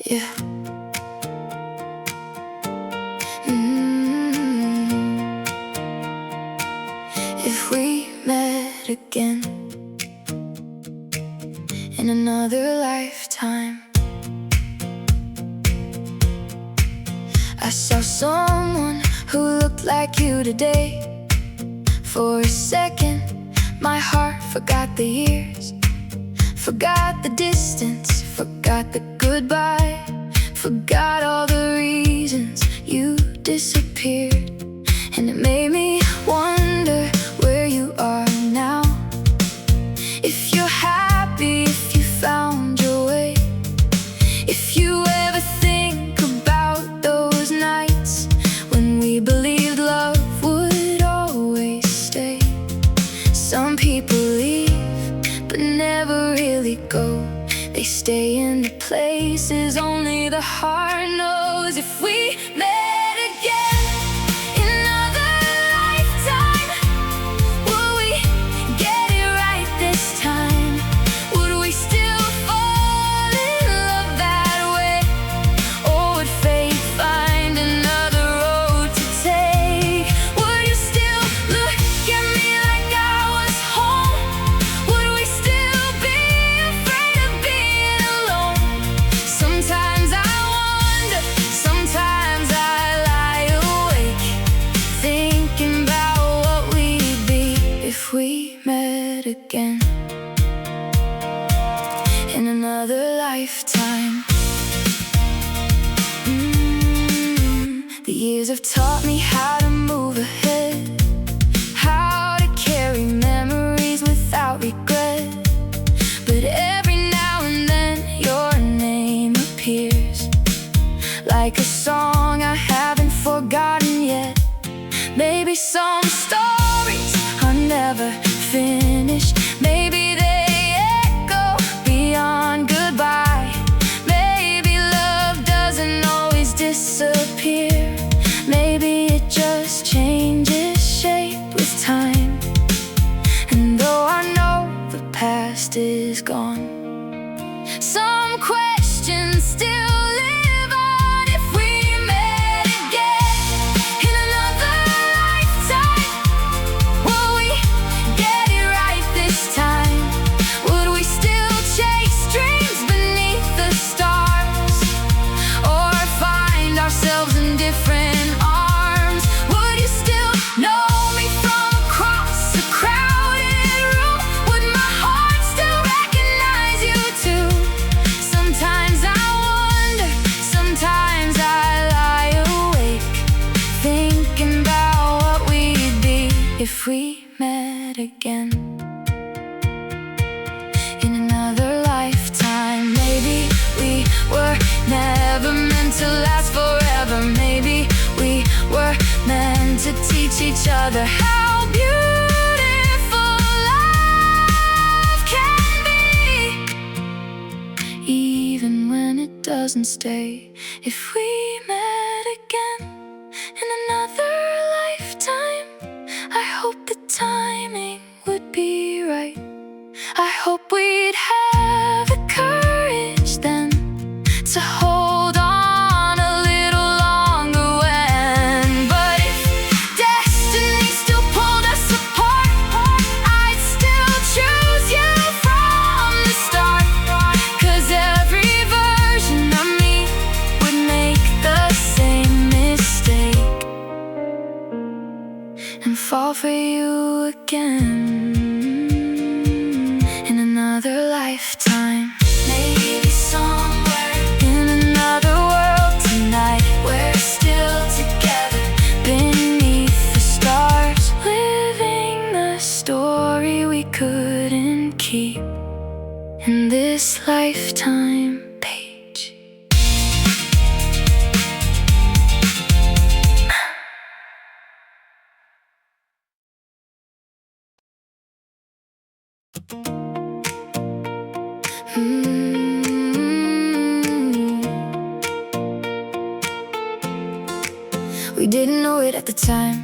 Yeah. mm If we met again in another lifetime, I saw someone who looked like you today. For a second, my heart forgot the years, forgot the distance, forgot the goodbye, forgot all the reasons you disappeared. And it made me wonder where you are now. If you're happy, if you found your way, if you ever think about those nights when we believed love would always stay. Some people leave, but never really go. They stay in the places only the heart knows. If we met again in another lifetime, will we get it right this time? Would we still fall in love that way? Or would fate find another road to take? Would you still look at me like I was home? Would we still be afraid of being alone? Sometimes I wonder, sometimes I lie awake, thinking about what we'd be if we met again in another lifetime. The years have taught me how to move ahead, how to carry memories without regret. But every now and then your name appears, like a song I haven't forgotten yet. Maybe some stories are never finished, maybe they echo beyond goodbye. Maybe love doesn't always disappear, maybe it just changes shape with time. And though I know the past is gone, some questions still live on. If we met again in another lifetime, will we get it right this time? Would we still chase dreams beneath the stars, or find ourselves in different arms? Would you still know me from across a crowded room? Would my heart still recognize you too? Sometimes I wonder, sometimes I lie awake, thinking about what we'd be if we met again in another lifetime. Maybe we were never meant to last forever. Maybe we were meant to teach each other how beautiful love can be, even when it doesn't stay. If we met again in another lifetime, I hope the timing would be right. I hope we'd have the courage then to hold on a little longer when. But if destiny still pulled us apart, I'd still choose you from the start. 'Cause every version of me would make the same mistake and fall for you again in another lifetime. Maybe somewhere in another world tonight, we're still together beneath the stars, living the story we couldn't keep in this lifetime page. We didn't know it at the time,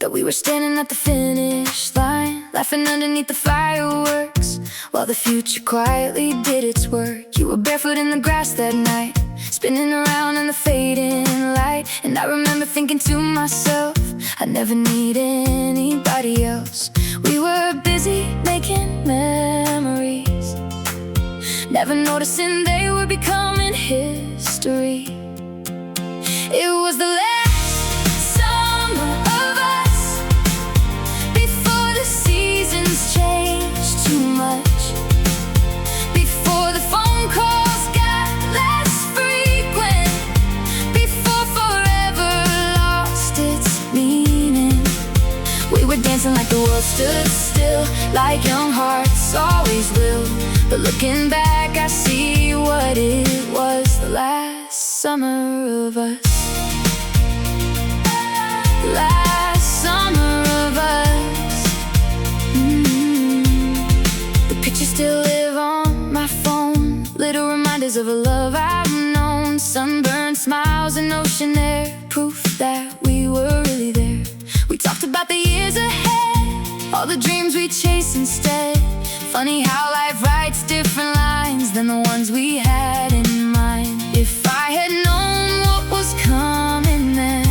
that we were standing at the finish line, laughing underneath the fireworks, while the future quietly did its work. You were barefoot in the grass that night, spinning around in the fading light. And I remember thinking to myself, I never need anybody else. We were busy making memories, never noticing they were becoming history. It was the last summer of us, before the seasons changed too much, before the phone calls got less frequent, before forever lost its meaning. We were dancing like the world stood still, like young hearts always will. But looking back, I see what it was, the last summer of us. Last summer of us. The pictures still live on my phone, little reminders of a love I've known. Sunburned smiles and ocean air, proof that we were really there. We talked about the years ahead, all the dreams we chased instead. Funny how life writes different lines than the ones we had in mind. If I had known what was coming then,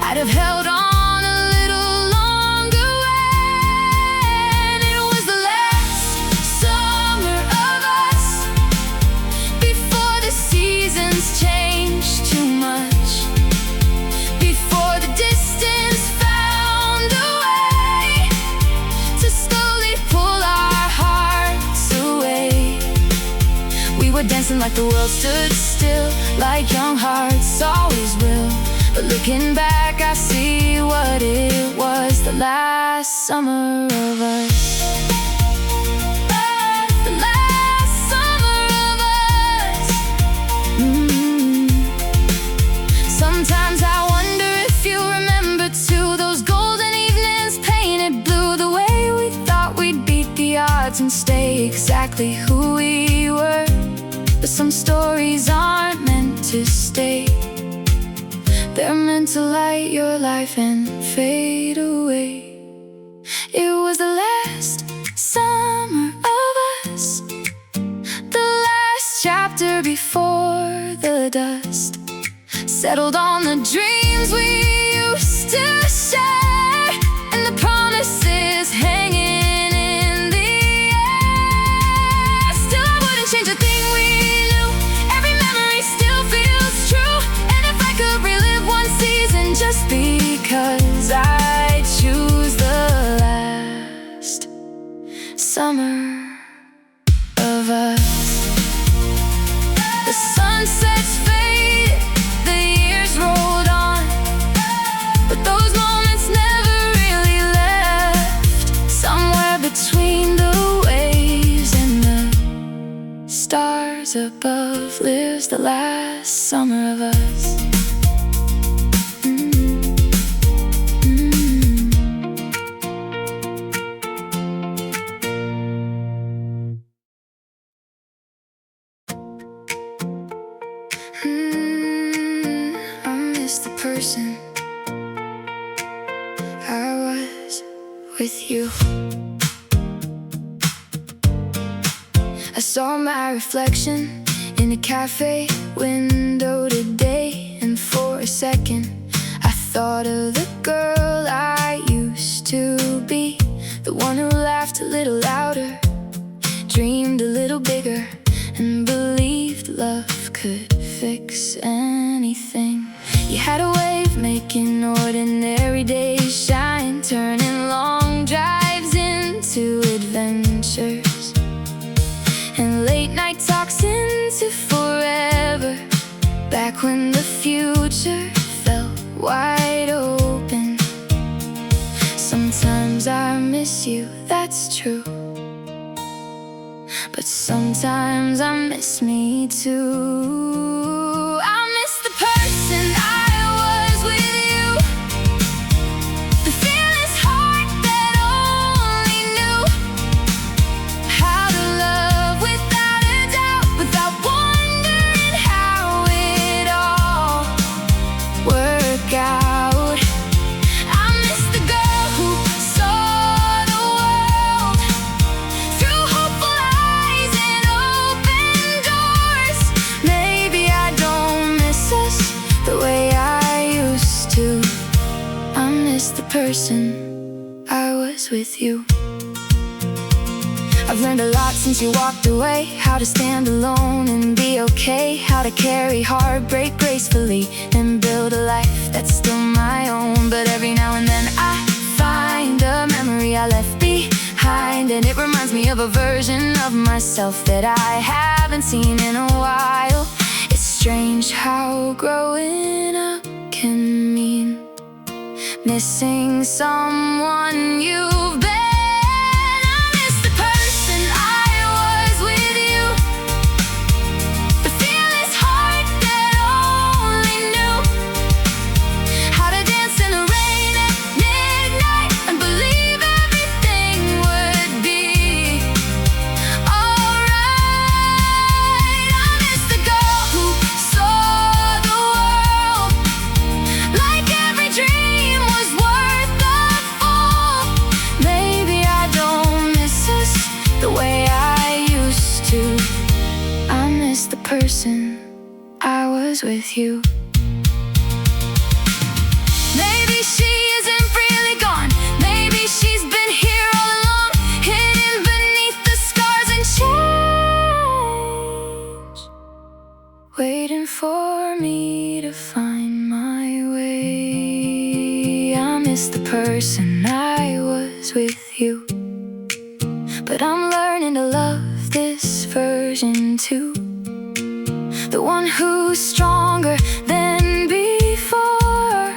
I'd have held on a little longer when it was the last summer of us, before the seasons changed too much, before the distance found a way to slowly pull our hearts away. We were dancing like the world stood still, like young hearts always will. But looking back, I see what it was, the last summer of us. The last summer of us. Sometimes I wonder if you remember too, those golden evenings painted blue, the way we thought we'd beat the odds and stay exactly who we were. But some stories aren't meant to stay, they're meant to light your life and fade away. It was the last summer of us, the last chapter before the dust settled on the dreams we used to share, and the promises hanging in the air. Still, I wouldn't change a thing we knew, every memory still feels true. And if I could relive one season just because, I choose the last summer of us. The sunsets faded, the years rolled on, but those moments never really left. Somewhere between the waves and the stars above lives the last summer of us. I miss the person I was with you. I saw my reflection in a cafe window today, and for a second I thought of the girl I used to be, the one who laughed a little louder, dreamed a little bigger, and believed love could fix anything. You had a way of making ordinary days shine, turning long drives into adventures, and late night talks into forever. Back when the future felt wide open. Sometimes I miss you, that's true, but sometimes I miss me too. I miss the person I was with you, the fearless heart that only knew how to love without a doubt, without wondering how it all worked out. I miss the girl who saw the world through the person I was with you. I've learned a lot since you walked away. How to stand alone and be okay. How to carry heartbreak gracefully and build a life that's still my own. But every now and then I find a memory I left behind, and it reminds me of a version of myself that I haven't seen in a while. It's strange how growing up can mean missing someone you've been. Person I was with you. Maybe she isn't really gone. Maybe she's been here all along, hidden beneath the scars and change, waiting for me to find my way. I miss the person I was with you, but I'm learning to love this version too. The one who's stronger than before,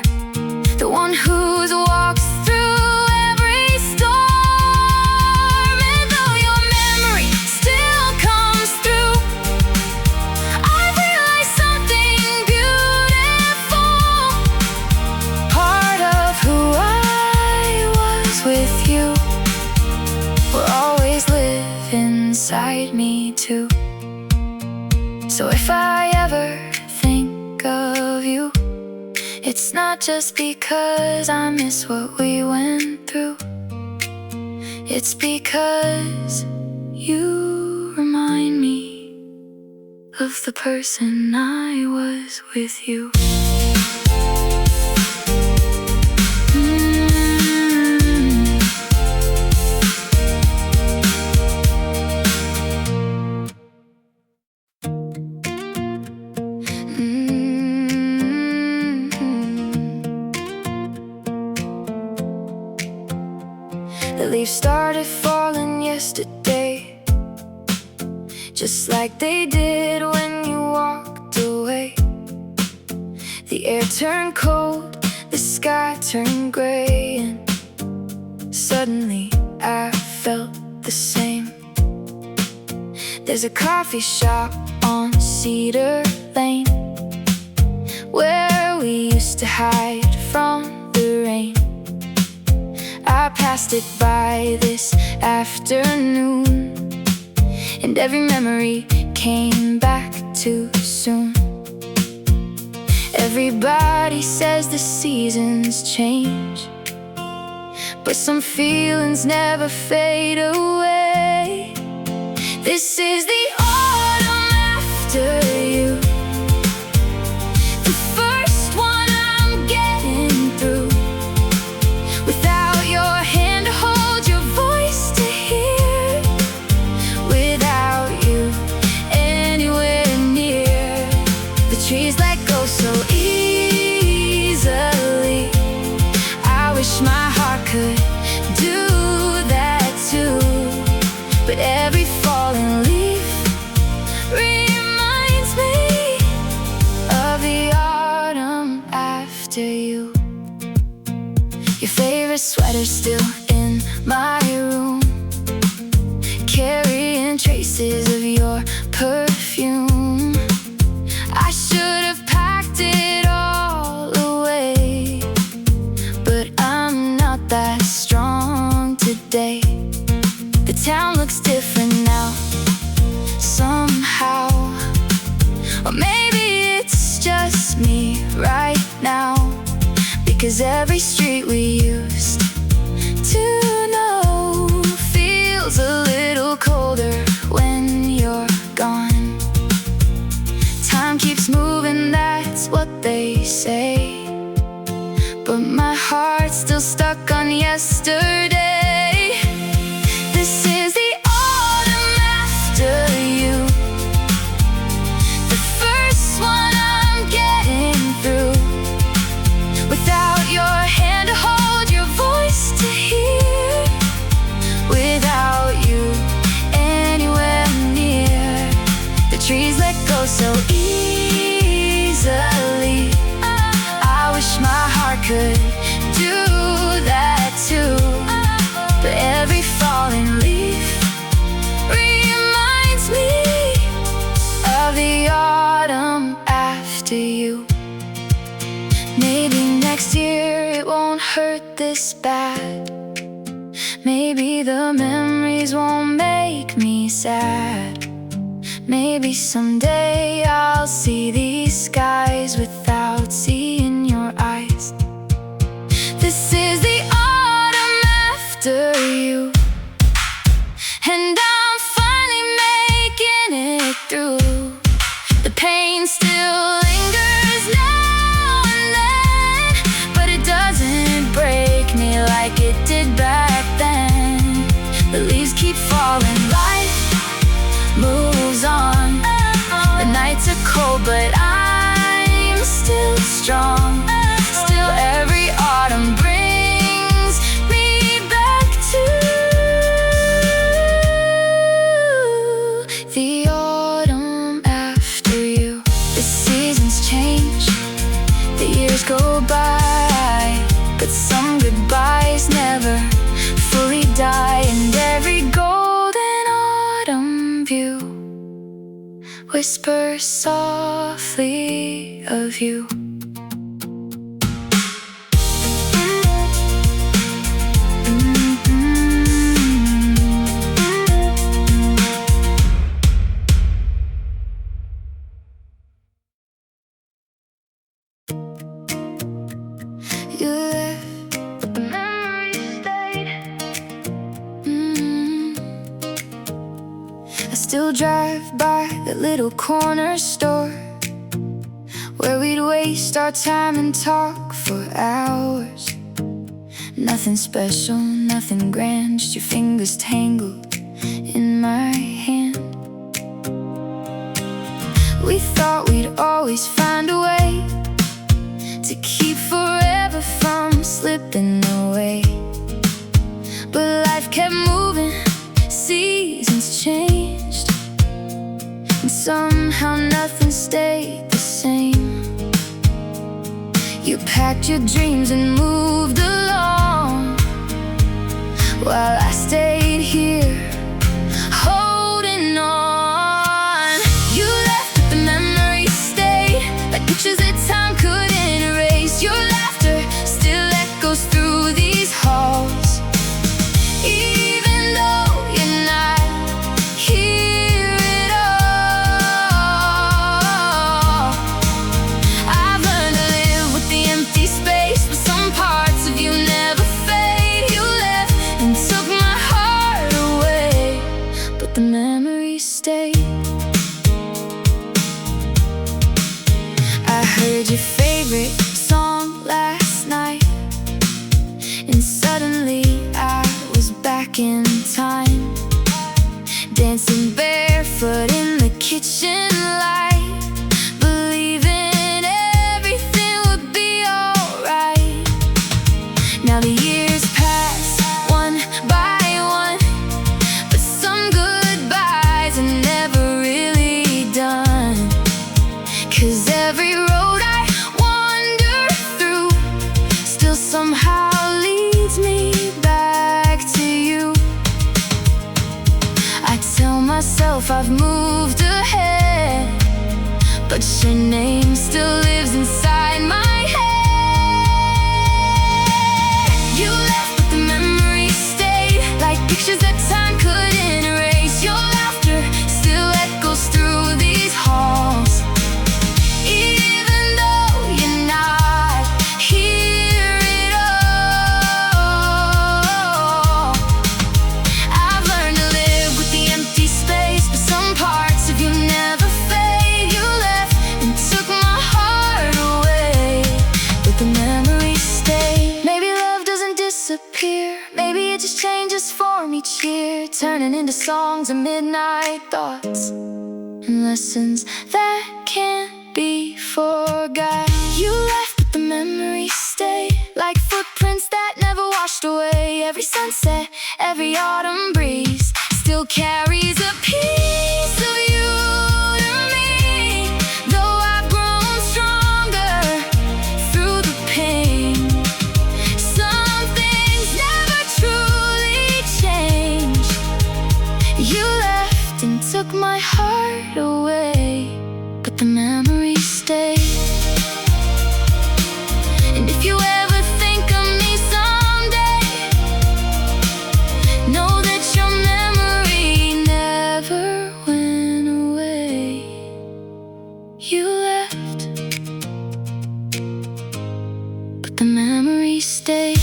the one who's walked through every storm. And though your memory still comes through, I've realized something beautiful. Part of who I was with you will always live inside me too. So if I ever think of you, it's not just because I miss what we went through. It's because you remind me of the person I was with you. The leaves started falling yesterday, just like they did when you walked away. The air turned cold, the sky turned gray, and suddenly I felt the same. There's a coffee shop on Cedar Lane where we used to hide from the rain. I passed it by this afternoon, and every memory came back too soon. Everybody says the seasons change, but some feelings never fade away. This is the autumn after you, the first one I'm getting through. Without your hand to hold, your voice to hear, without you anywhere near, the trees let go so easily. I wish my heart could do that too, but every falling leaf reminds me of the autumn after you. Your favorite sweater's still in my room, carrying traces of your perfume. I should have packed it all away, but I'm not that strong today. The town looks different now, somehow. Or maybe it's just me right now, because every street we used to know feels a little colder when you're gone. Time keeps moving, that's what they say, but my heart's still stuck on yesterday. This is the autumn after you, the first one I'm getting through. Without your hand to hold, your voice to hear, without you anywhere near, the trees let go so easily. I wish my heart could do that too, but every falling leaf reminds me of the autumn after you. Maybe next year it won't hurt this bad. Maybe the memories won't make me sad. Maybe someday I'll see these skies without seeing your eyes. This is the autumn after you, and I'm finally making it through. The pain still lingers now and then, but it doesn't break me like it did back then. The leaves keep falling, life moves on. The nights are cold, but I'm still strong. Still every autumn brings me back to the autumn after you. The seasons change, the years go by, but some goodbyes never fully die. And every golden autumn view whispers softly of you. You left, but the memory stayed. I still drive by that little corner store where we'd waste our time and talk for hours. Nothing special, nothing grand, just your fingers tangled in my hand. We thought we'd always find a way to keep forever from slipping away, but life kept moving, seasons changed, and somehow nothing stayed the same. You packed your dreams and moved along, while I stayed here holding on. You left, but the memories stayed, like pictures that time couldn't erase. Your laughter still echoes through these halls, even though you're not here at all. I've learned to live with the empty space, but some parts of you never fade. You left and took my heart away, but the memories stayed. I heard your favorite song last night, and suddenly I was back in time, dancing barefoot in the kitchen light, believing everything would be alright. Now the years pass one by one, but some goodbyes are never really done. 'Cause every road I wander through still somehow leads me back to you. I tell myself I've moved ahead, but your name still lives inside my head. You left, but the memories stayed, like pictures that time couldn't erase. Your laughter still echoes through these halls, even though you're not here at all. I've learned to live with the empty space, but some parts of you never fade. You left and took my heart turning into songs and midnight thoughts, and lessons that can't be forgot. You left, but the memories stay, like footprints that never washed away. Every sunset, every autumn breeze still carries a piece of you to me. Though I've grown stronger through the pain, some things never truly change. You left and took my heart away, but the memories stay. And if you ever think of me someday, know that your memory never went away. You left, but the memories stay.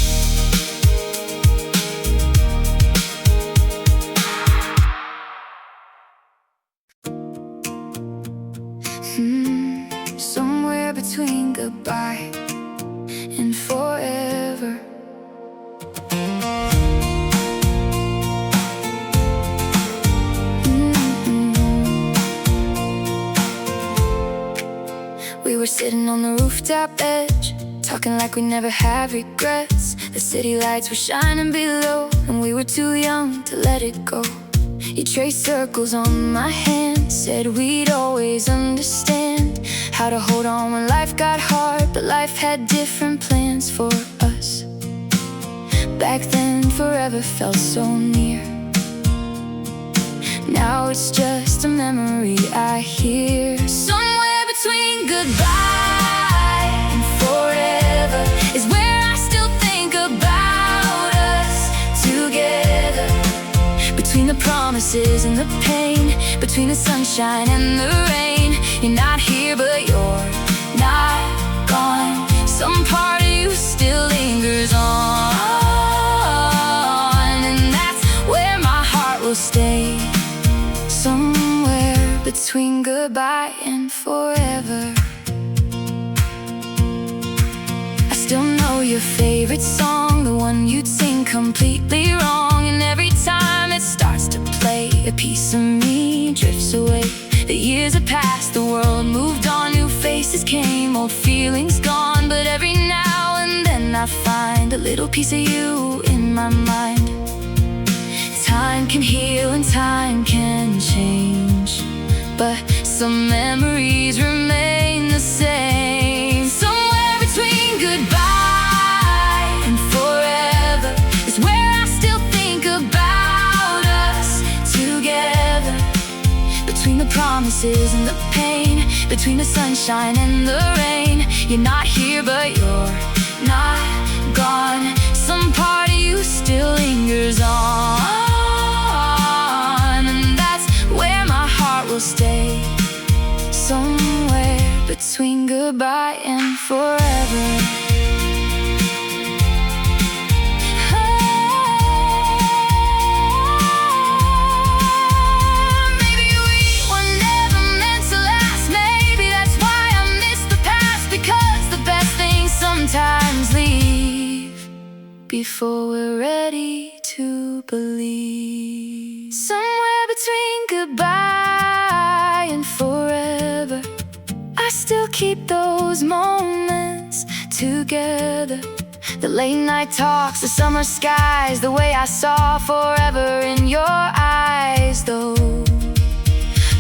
Somewhere between goodbye and forever. We were sitting on the rooftop edge, talking like we never had regrets. The city lights were shining below, and we were too young to let it go. You traced circles on my hand, said we'd always understand how to hold on when life got hard, but life had different plans for us. Back then, forever felt so near. Now it's just a memory I hear. Somewhere between goodbye and forever is where I still think about us together. Between the promises and the pain, between the sunshine and the rain. You're not here, but you're not gone. Some part of you still lingers on, and that's where my heart will stay. Somewhere between goodbye and forever. I still know your favorite song, the one you'd sing completely wrong. And every time it starts to play, a piece of me drifts away. The years have passed, the world moved on, new faces came, old feelings gone. But every now and then I find a little piece of you in my mind. Time can heal and time can change, but some memories remain the same. Somewhere between goodbye and forever is where I still think about us together. Between the promises and the pain, between the sunshine and the rain. You're not here, but you're not gone. Some part of you still lingers on, and that's where my heart will stay. Somewhere between goodbye and forever. Sometimes leave before we're ready to believe. Somewhere between goodbye and forever, I still keep those moments together. The late night talks, the summer skies, the way I saw forever in your eyes. Though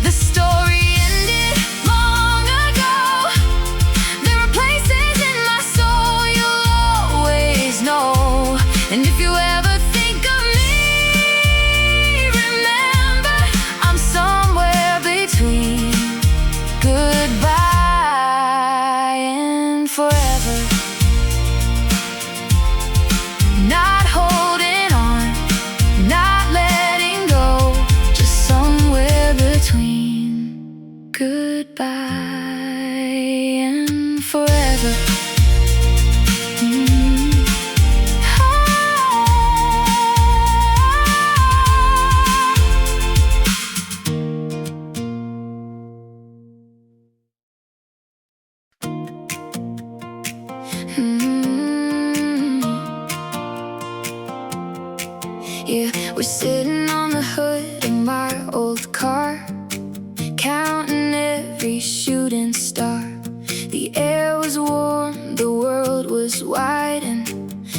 the story ended long ago, there are places in my soul you'll always know. And if you ever think of me, remember I'm somewhere between goodbye and forever. Not holding on, not letting go, just somewhere between goodbye and forever. Yeah, we're sitting on the every shooting star. The air was warm, the world was wide, and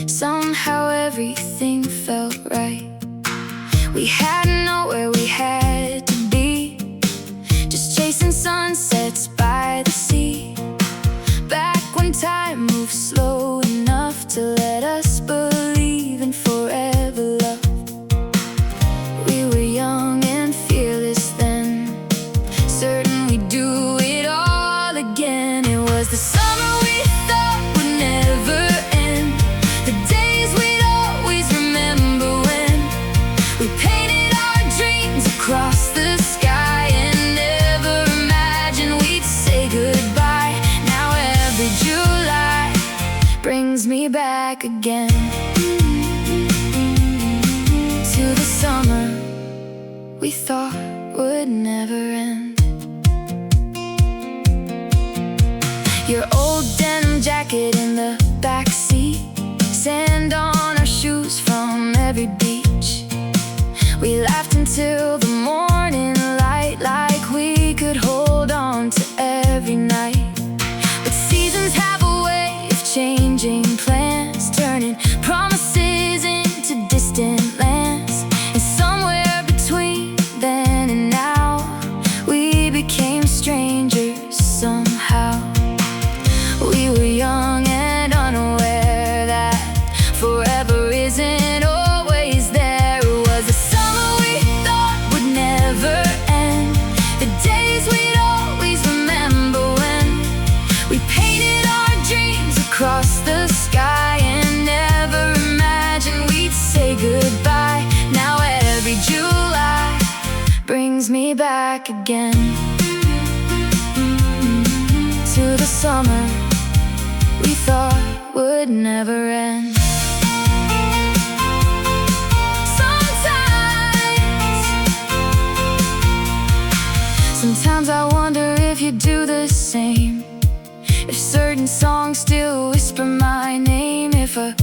somehow everything felt right. We had nowhere we had to be, just chasing sunsets by the sea. Back when time moved slow enough to let us believe in forever love. We were young and fearless then, certain we'd do it all again. It was the summer we thought would never end, the days we'd always remember when we painted our dreams across the sky and never imagined we'd say goodbye. Now every July brings me back again to the summer we thought would never end. Your old denim jacket in the backseat, sand on our shoes from every beach. We laughed until the morning light, like we could hold on to every night. But seasons have a way of changing plans, turning promises into distant lands. And somewhere between then and now, we became strangers somehow. We were young and unaware that forever isn't always there. It was a summer we thought would never end, the days we'd always remember when we painted our dreams across the sky and never imagined we'd say goodbye. Now every July brings me back again to the summer we thought would never end. Sometimes I wonder if you do the same, if certain songs still whisper my name, if a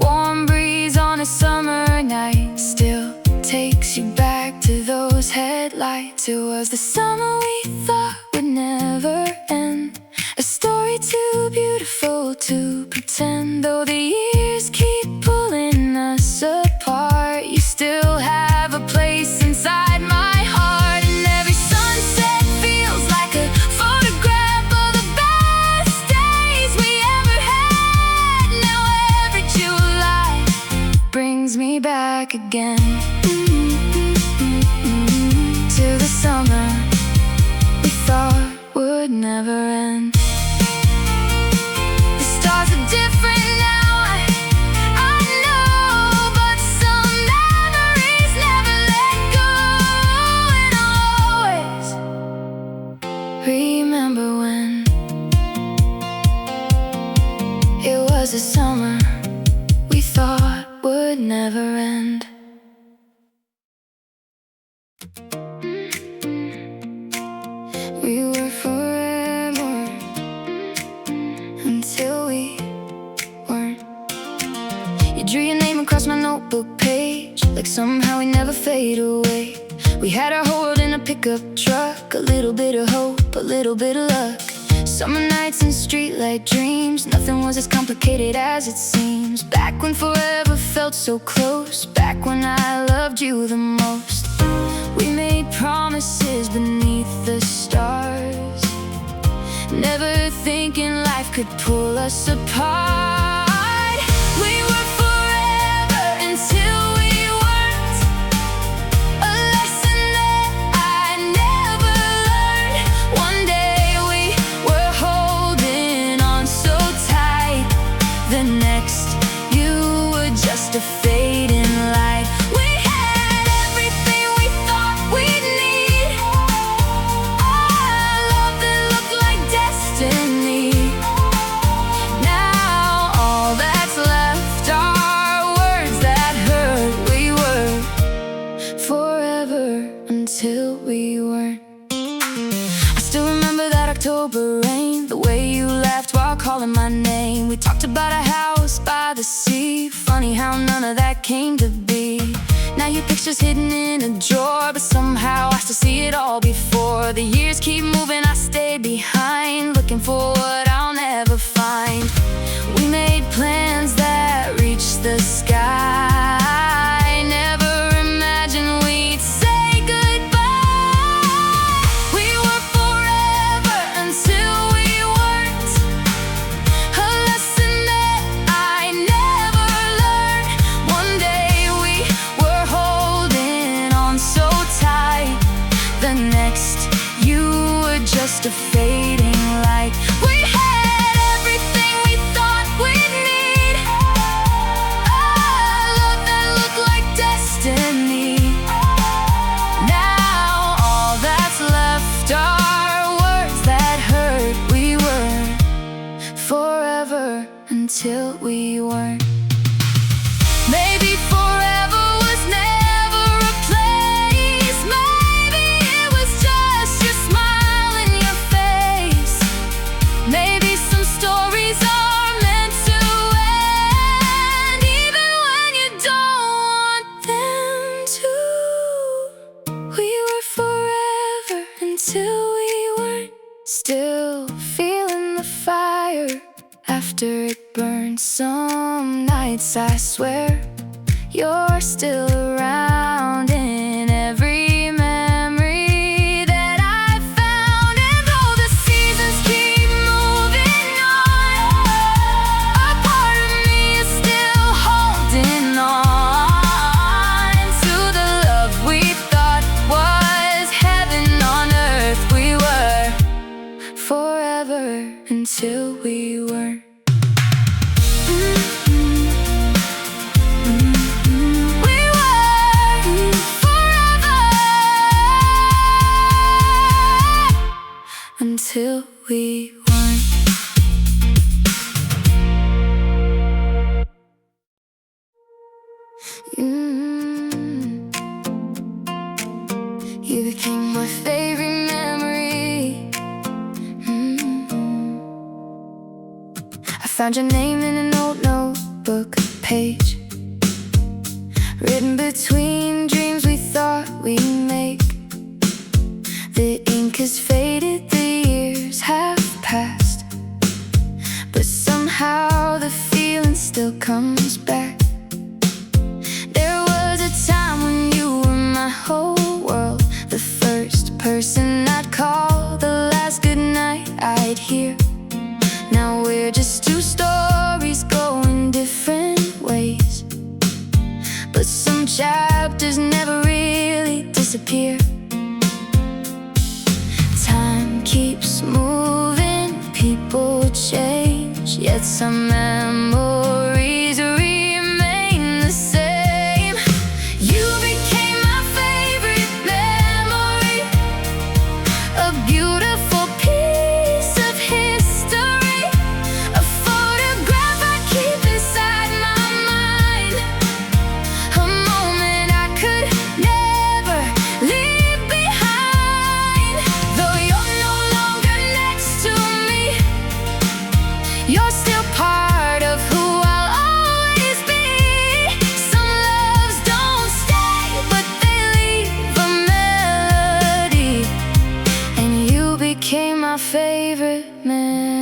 warm breeze on a summer night still takes you back to those headlights. It was the summer we thought would never end, a story too beautiful to pretend. Though the years keep pulling us apart, you still have a place inside my heart. And every sunset feels like a photograph of the best days we ever had. Now every July brings me back again to the summer we thought would never end. The stars are different now, I know, but some memories never let go. And I'll always remember when it was a summer we thought would never end. We were forever until we weren't. You drew your name across my notebook page, like somehow we never fade away. We had our whole world in a pickup truck, a little bit of hope, a little bit of luck. Summer nights and streetlight dreams, nothing was as complicated as it seems. Back when forever felt so close, back when I loved you the most. We made promises beneath the stars, never thinking life could pull us apart. We were forever until we weren't, a lesson that I never learned. One day we were holding on so tight, the next you were just a fading light. We had everything we thought we'd need, a love that looked like destiny. Now all that's left are words that hurt. We were forever until we weren't. I still remember that October rain, the way you laughed while calling my name. We talked about a house by the sea, funny how none of that came to be. Now you pictures hidden in a drawer, but somehow I still see it all before the years keep moving. I stay behind, looking for what I'll never find. We made plans that reached the sky, never imagined we'd say goodbye. We were forever until we weren't, a lesson that I never learned. One day we were holding on so tight, the next you were just a fading light. We had everything we thought we'd need, a love that looked like destiny. Now all that's left are words that hurt. We were forever until we weren't. Maybe forever was never a place. Maybe it was just your smile and your face. Maybe some stories are meant to end, even when you don't want them to. We were forever until we weren't, still feeling the fire after it burned. Some nights I swear you're still around in every memory that I found. And though the seasons keep moving on, a part of me is still holding on to the love we thought was heaven on earth. We were forever until we weren't. We were forever until we weren't. You became my favorite memory. I found your name in an old notebook page, written between dreams we thought we'd make. The ink has faded, the years have passed, but somehow the feeling still comes back. There was a time when you were my whole world, the first person I'd call, the last goodnight I'd hear. Now we're just two stories going different ways, but some chapters never really disappear. Time keeps moving, people change, yet some memories remain the same. You became my favorite memory, a beautiful piece of history, a photograph I keep inside my mind, a moment I could never leave behind. Though you're no longer next to me, you're still part of who I'll always be. Some loves don't stay, but they leave a melody, and you became my favorite memory.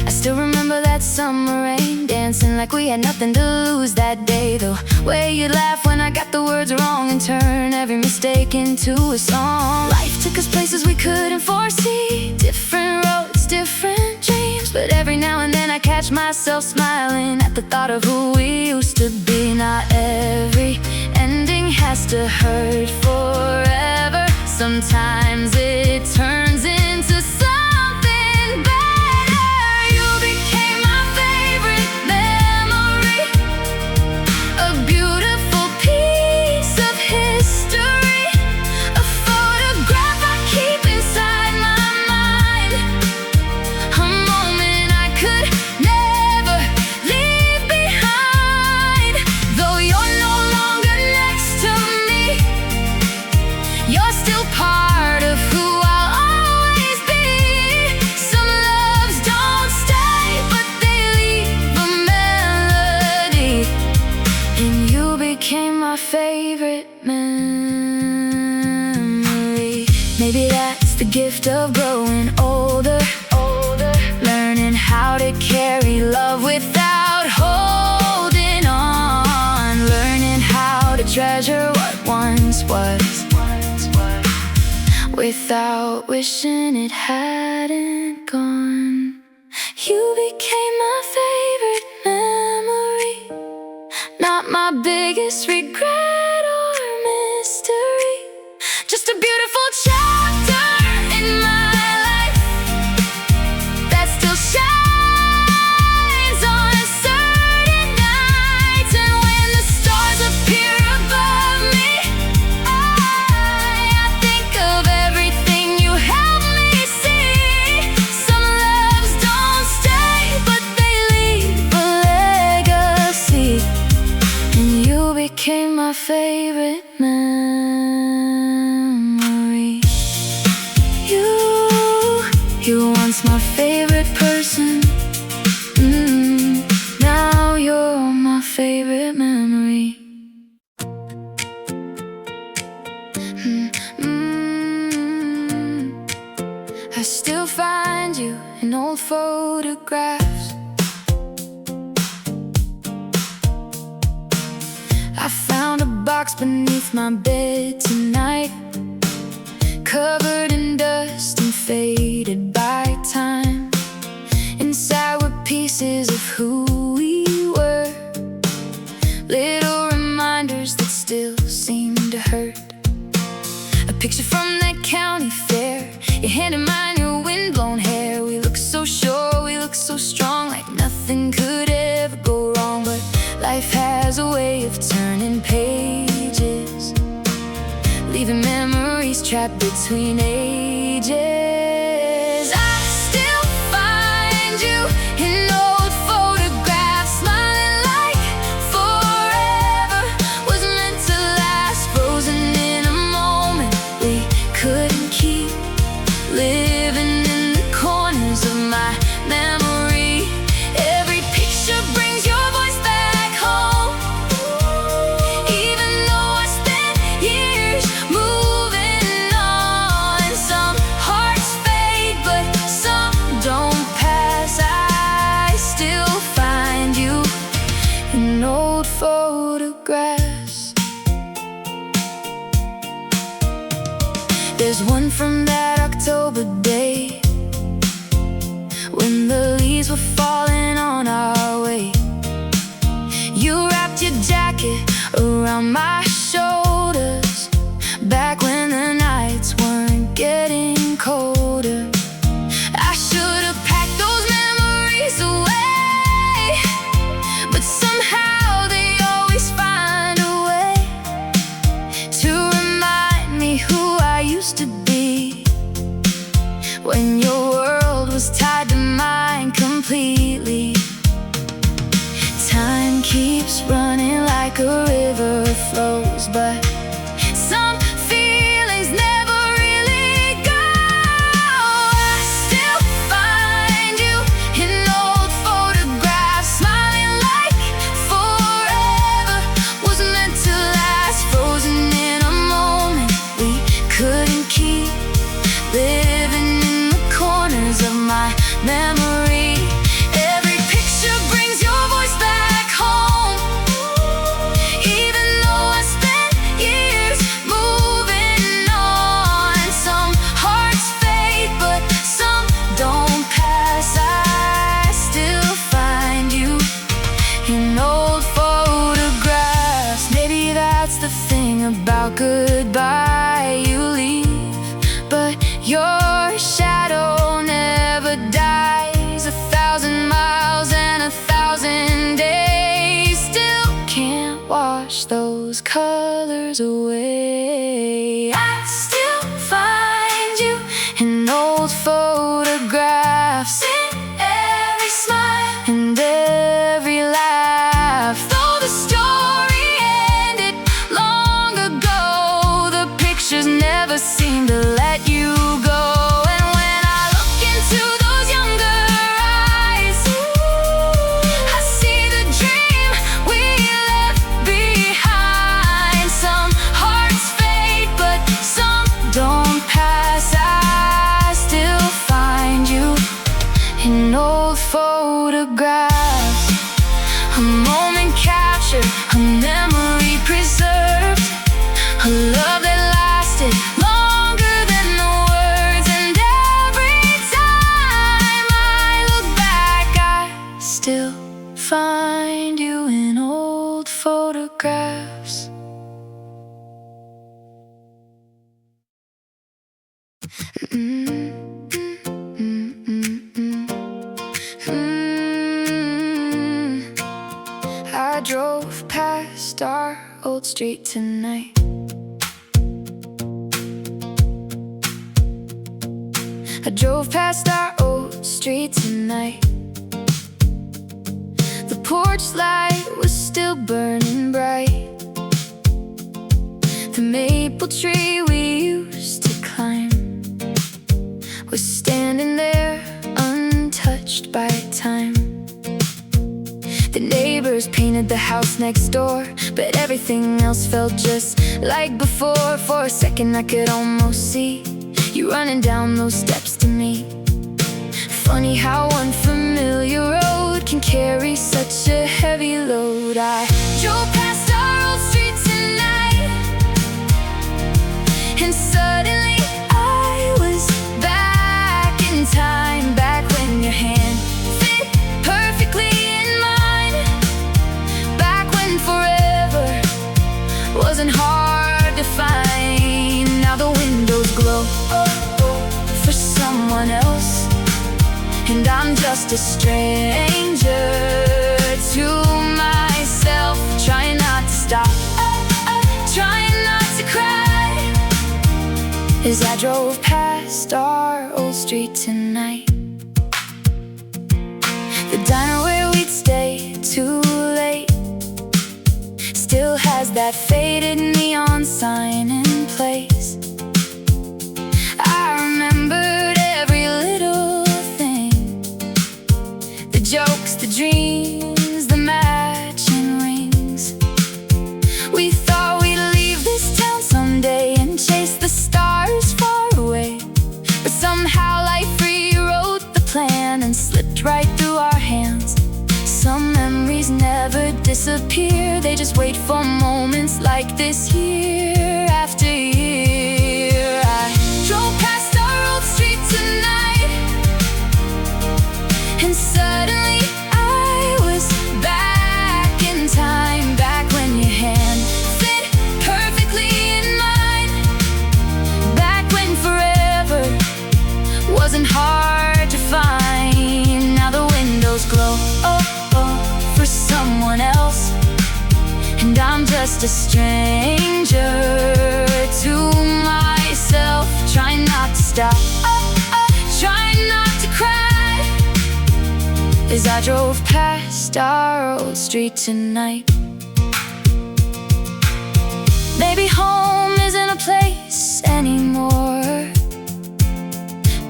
I still remember that summer rain, dancing like we had nothing to lose that day. The way you laugh when I got the words wrong and turn every mistake into a song. Life took us places we couldn't foresee, different roads, different dreams, but every now and then I catch myself smiling at the thought of who we used to be. Not every ending has to hurt forever. Sometimes it turns into something better. You became my favorite memory, a beautiful piece of history, a photograph I keep inside my mind, a moment I could never leave behind. Though you're no longer next to me, you're still part of who I'll gift of growing older, learning how to carry love without holding on, learning how to treasure what once was, without wishing it hadn't gone. You became my favorite memory, not my biggest regret or mystery, just a beautiful chapter in my life that still shines on certain nights. And when the stars appear above me, I think of everything you helped me see. Some loves don't stay, but they leave a legacy, and you became my favorite memory. You were once my favorite person. Now you're my favorite memory. I still find you in old photographs. I found a box beneath my bed tonight, covered in dust and faded by time. Inside were pieces of who we were, little reminders that still seem to hurt. A picture from that county fair, your hand in mine, your windblown hair. We look so sure, we look so strong, like nothing could ever go wrong. But life has a way of turning pages, leaving memories trapped between ages. I still find you in old photographs, smiling like forever was meant to last, frozen in a moment we couldn't keep, living in the corners of my memory. Every picture brings your voice back home, even though I spent years moving on. Some hearts fade, but some don't pass. I still find you in old photographs. There's one from that October day when the leaves were falling on our way. You wrapped your jacket around my shoulders, back when the nights weren't getting colder. I should have packed those memories away, but somehow they always find a way to remind me who I used to be, when your world was tied to mine completely. Time keeps running like a river flows, but some feelings never really go. I still find you in old photographs, smiling like forever was meant to last, frozen in a moment we couldn't keep, living in the corners of my memory. Every picture brings your voice back home, even though I spent years moving on. Some hearts fade, but some don't pass. I still find you in old photographs. Maybe that's the thing about goodbye, you leave, but your shadow never dies. 1,000 miles and 1,000 days still can't wash those colors away. I still find you in old photographs, in every smile and every laugh. Though the story ended long ago, the pictures never seem to let you go. And when I look into those younger eyes, I see the dream we left behind. Some hearts fade, but some don't pass. I I drove past our old street tonight. I drove past our old street tonight. The porch light was still burning bright. The maple tree we used to climb was standing there untouched by time. The neighbors painted the house next door, but everything else felt just like before. For a second I could almost see you running down those steps to me. Funny how one familiar road can carry such a heavy load. I drove past our old street tonight, and suddenly I was back in time. Back when your hand fit perfectly in mine. Back when forever wasn't hard to find. Now the windows glow for someone else, and I'm just a stranger to myself. Trying not to stop, trying not to cry, as I drove past our old street tonight. The diner where we'd stay too late still has that faded neon sign in place. I remembered every little thing, the jokes, the dreams, the matching rings. We thought we'd leave this town someday and chase the stars far away, but somehow life rewrote the plan and slipped right through our hands. Some memories never disappear, they just wait for moments like this year after year. I drove past our old street tonight, and suddenly I was back in time. Back when your hand fit perfectly in mine. Back when forever wasn't hard to find. Now the windows glow for someone else, and I'm just a stranger to myself. Trying not to stop, trying not to cry, as I drove past our old street tonight. Maybe home isn't a place anymore.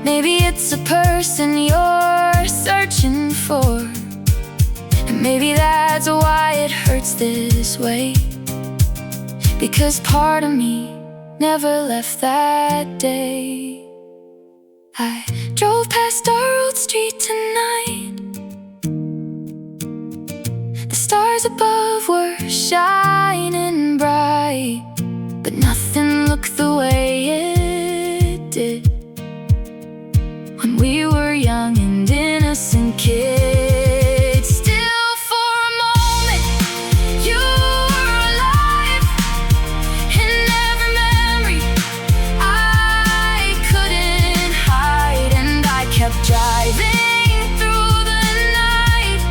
Maybe it's a person you're searching for. And maybe that's why it hurts this way, because part of me never left that day. I drove past our old street tonight. The stars above were shining bright, but nothing looked the way it did when we were young and innocent kids. Still for a moment you were alive, in every memory I couldn't hide. And I kept driving through the night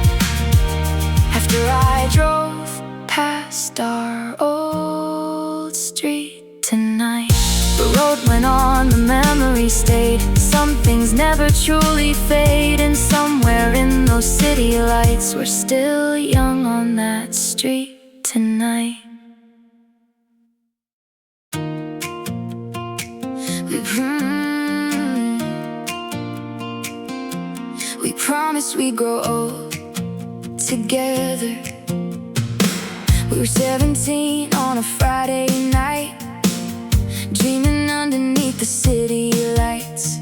after I drove past our old street tonight. The road went on, the memory stayed. Some things never truly fade, and somewhere in those city lights we're still young on that street tonight. We promised we'd grow old together. We were 17 on a Friday night, dreaming underneath the city lights.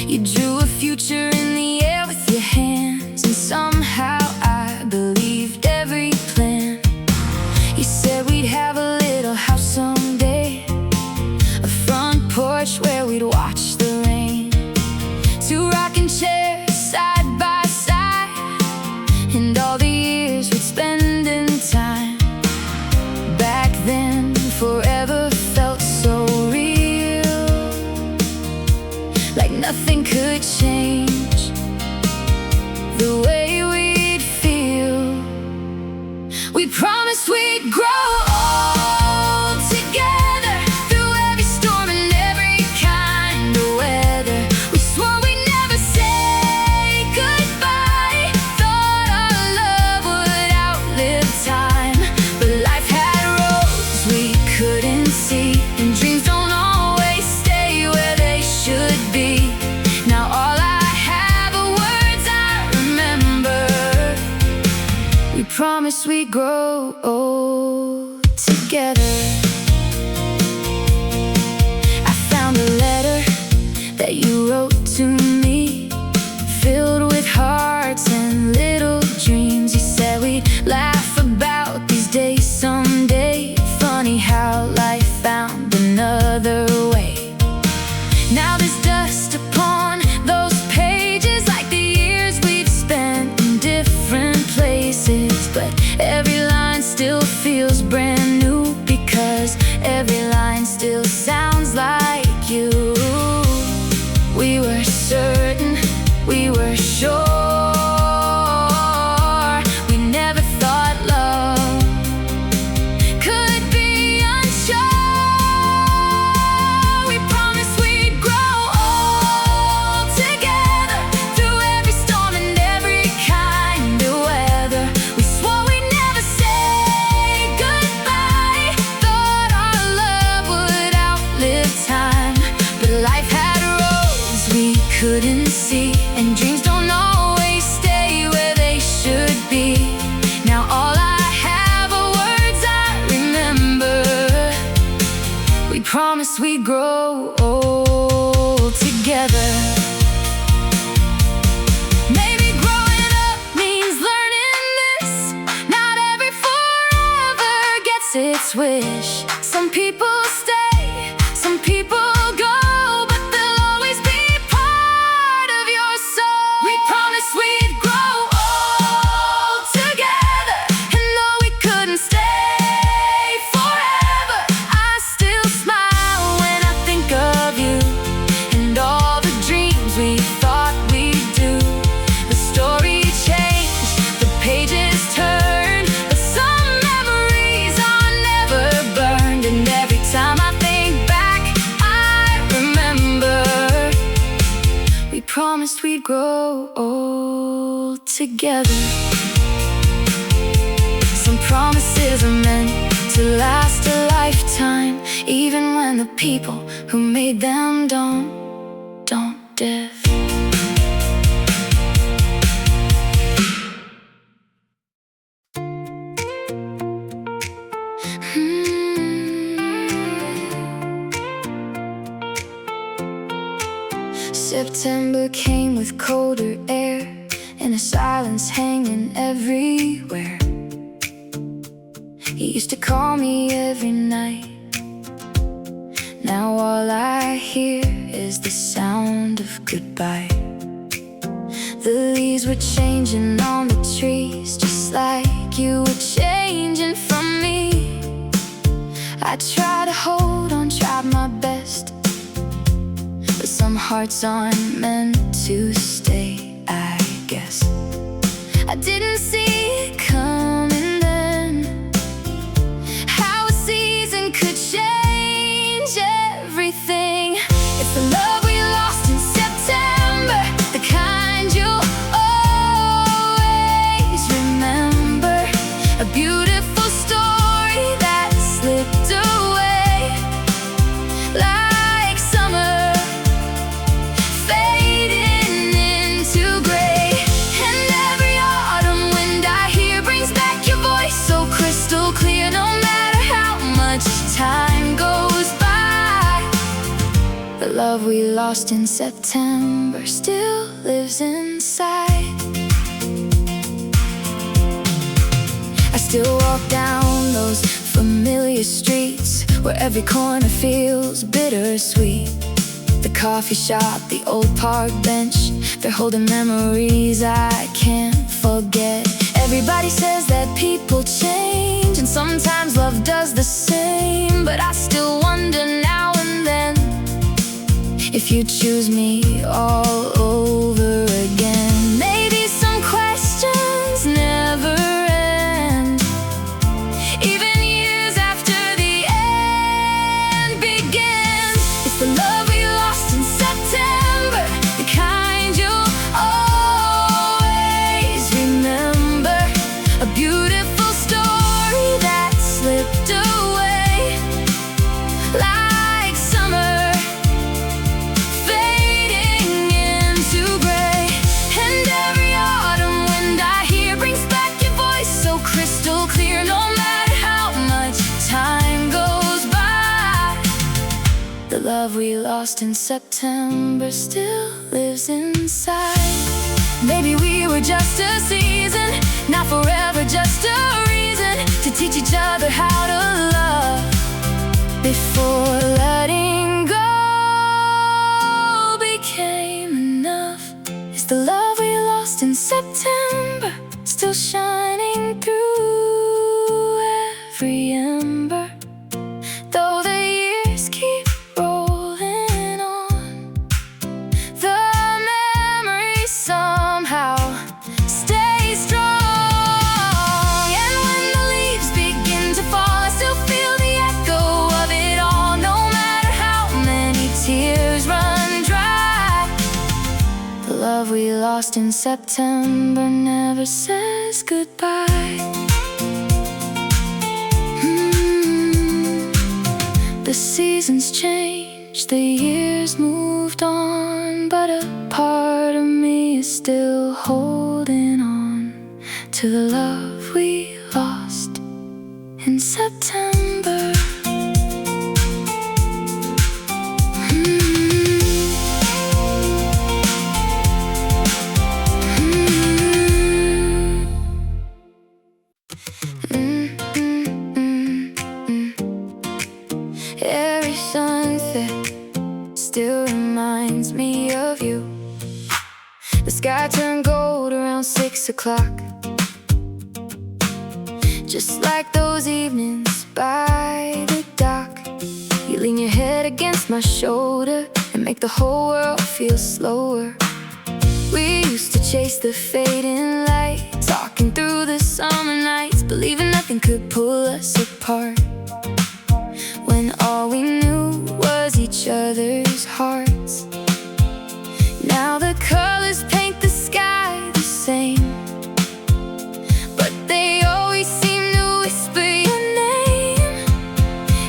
You drew a future in the air with your hands, and somehow I believed every plan. You said we'd have a little house someday, a front porch where we'd watch the rain, 2 rocking chairs side by side, and all the years we'd spend in time. Back then forever felt so real. we'd change, the way we'd feel. We promised we'd grow old together, through every storm and every kind of weather. We swore we'd never say goodbye, thought our love would outlive time. But life had roads we couldn't see, and dreams don't always stay where they should be. Now all I have are words I remember. We promised we'd grow old together. I found a letter that you wrote to me, filled with hearts and little dreams. You said we'd laugh about these days someday. Funny how life found another way. Now there's dust upon those pages, like the years we've spent in different places. But every line still feels brand new, because every line still sounds like you. We were certain, we were sure, we never thought love could be unsure. We promised we'd grow old together, through every storm and every kind of weather. We swore we'd never say goodbye, thought our love would outlive time. But life had roads we couldn't see, and dreams don't always stay where they should be. Now all I have are words I remember. We promised we'd grow old together. Maybe growing up means learning this: not every forever gets its wish. Some people stay, some people go, but they'll always be part of your soul. We promised we'd grow old together, and though we couldn't stay forever, I still smile when I think of you, and all the dreams we thought we'd do. The story changed, the pages turned, but some memories are never burned. And every time I think back, I remember. We promised we'd grow old together. Some promises are meant to last a lifetime, even when the people who made them don't diff. September came with colder air, and a silence hanging everywhere. He used to call me every night. Now all I hear is the sound of goodbye. The leaves were changing on the trees, just like you were changing from me. I tried to hold on, tried my best, but some hearts aren't meant to stay, I guess. I didn't see it coming then, how a season could change everything. It's the love we lost in September, the kind you'll always remember. A beautiful story that slipped away like summer fading into gray. And every autumn wind I hear brings back your voice so crystal clear. No matter how much time goes by, the love we lost in September still lives inside. I still walk down those familiar streets, where every corner feels bittersweet. The coffee shop, the old park bench, they're holding memories I can't forget. Everybody says that people change, and sometimes love does the same. But I still wonder now and then if you choose me all over again. Maybe some questions never end, even years after the end begins. It's the love we lost in September, the kind you'll always remember. A beautiful story that slipped away like summer fading into gray. And every autumn wind I hear brings back your voice so crystal clear. No matter how much time goes by, the love we lost in September still lives inside. Maybe we were just a season, not forever, just a reason to teach each other how to love before letting go became enough. Is the love we lost in September still shining through every ember? Though the years keep rolling on, the memory somehow stay strong. And when the leaves begin to fall, I still feel the echo of it all. No matter how many tears run dry, the love we lost in September never says goodbye. The seasons changed, the years moved on, but a part of me is still holding on to the love we lost in September. Every sunset still reminds me of you. The sky turned gold around 6 o'clock, just like those evenings by the dock. You lean your head against my shoulder and make the whole world feel slower. We used to chase the fading light, talking through the summer nights, believing nothing could pull us apart, when all we knew was each other's hearts. Now the colors paint the sky the same, but they always seem to whisper your name.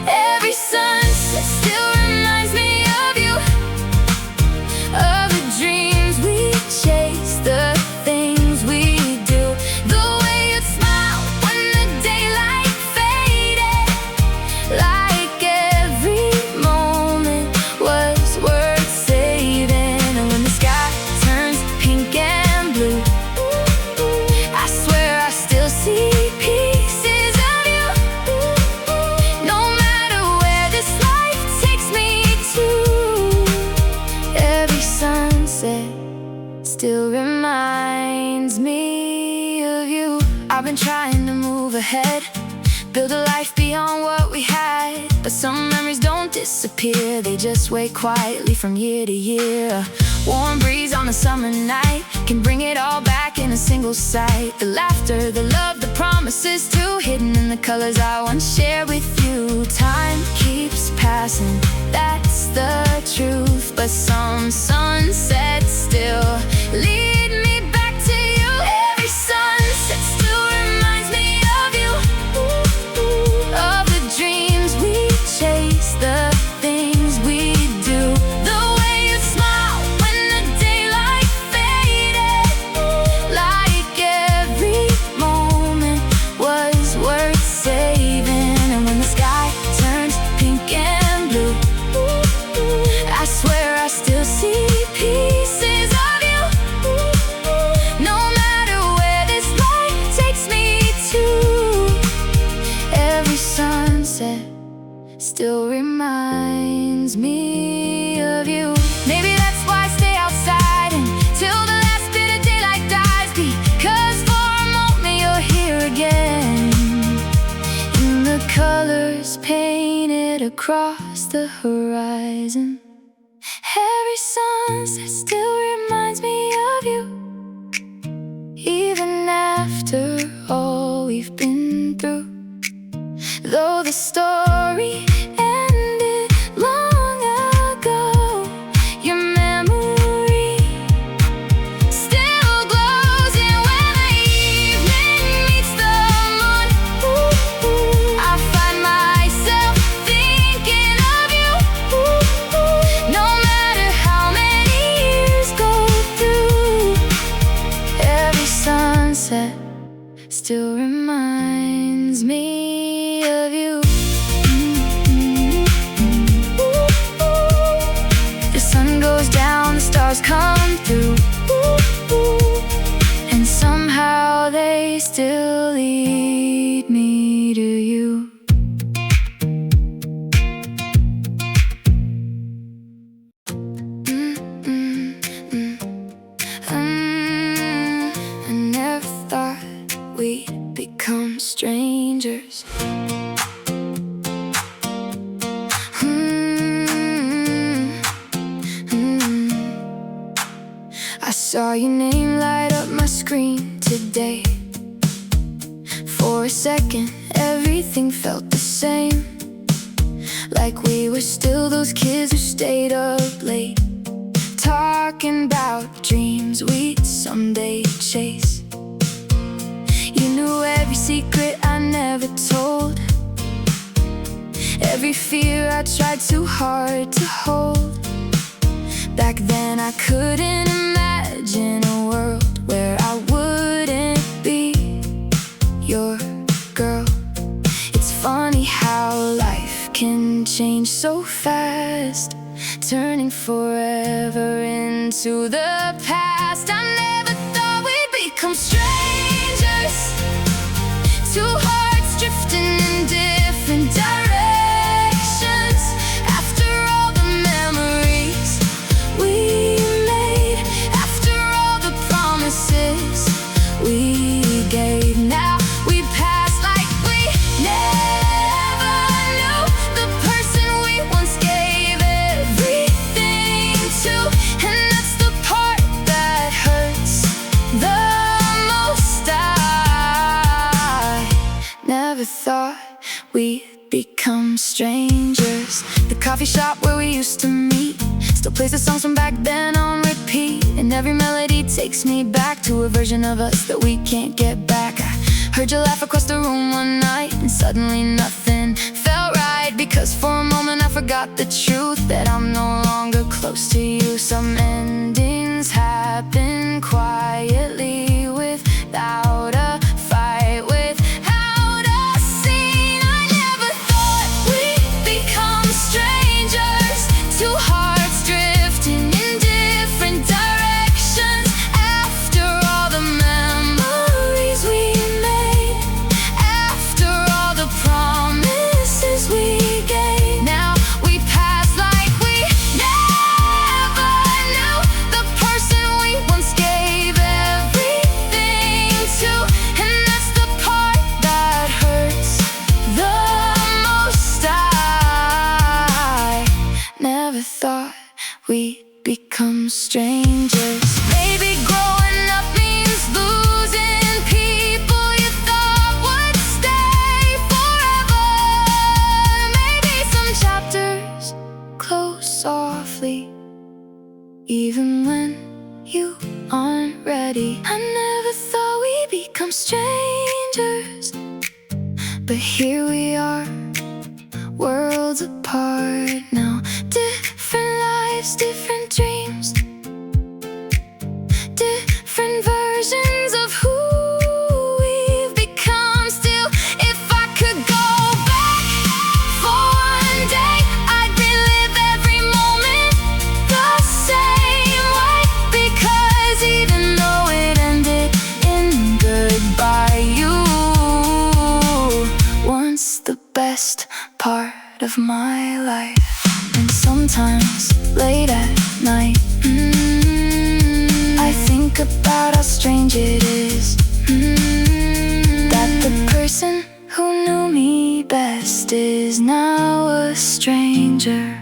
Every sunset still reminds me of you, of the dreams we chase, the things we do, the way you'd smile when the daylight faded, like every moment was worth saving. And when the sky turns pink and blue, I swear I still see pieces of you. No matter where this life takes me to, every sunset still reminds me of you. I've been trying to move ahead, build a life beyond what we had, but some memories don't disappear, they just wait quietly from year to year. A warm breeze on a summer night can bring it all back in a single sight. The laughter, the love, the promises too, hidden in the colors I once shared with you. Time keeps passing, that's the truth, but some sunsets still lead me back to you. Every sunset still reminds me of you, of the dreams we chase, the things we do, the way you smile when the daylight faded, like every moment was worth saving. And when the sky turns pink and blue, I swear I still see pieces of you. No matter where this life takes me to, every sunset still reminds me of you. Maybe that's why I stay outside until the last bit of daylight dies, because for a moment you're here again, in the colors painted across the horizon. Every sunset still reminds me of you, even after all we've been through. Though the story ended long ago, your memory still glows. And when the evening meets the moon, I find myself thinking of you. No matter how many years go through, every sunset still reminds me of you. The sun goes down, the stars come through, and somehow they still lead me to you. I never thought we'd become strangers. I saw your name light up my screen today. For a second, everything felt the same, like we were still those kids who stayed up late, talking about dreams we'd someday chase. You knew every secret I never told, every fear I tried too hard to hold. Back then I couldn't imagine a world where I wouldn't be your girl. It's funny how life can change so fast, turning forever into the past. I never thought we'd become strangers, two hearts drifting in different directions. After all the memories we made, after all the promises we gave, now we pass like we never knew the person we once gave everything to. And that's the part that hurts the most. I never thought we'd become strangers. The coffee shop where we used to meet still plays the songs from back then on repeat, and every melody takes me back to a version of us that we can't get back. I heard you laugh across the room one night, and suddenly nothing felt right, because for a moment I forgot the truth, that I'm no longer close to you. Some endings happen quietly, without a fight, without a scene. I never thought we'd become strangers, two hearts drifting in different directions. After all the memories we made, after all the promises we gave, now we pass like we never knew the person we once gave everything to. And that's the part that hurts the most. I never thought we'd become strangers. Maybe growing up means losing people you thought would stay forever. Maybe some chapters close softly, even when you aren't ready. I never thought we'd become strangers, but here we are, worlds apart now. Different lives, different dreams, different versions of who we've become. Still, if I could go back for one day, I'd relive every moment the same way, because even though it ended in goodbye, you once the best part of my life. And sometimes late at night, I think about how strange it is, that the person who knew me best is now a stranger.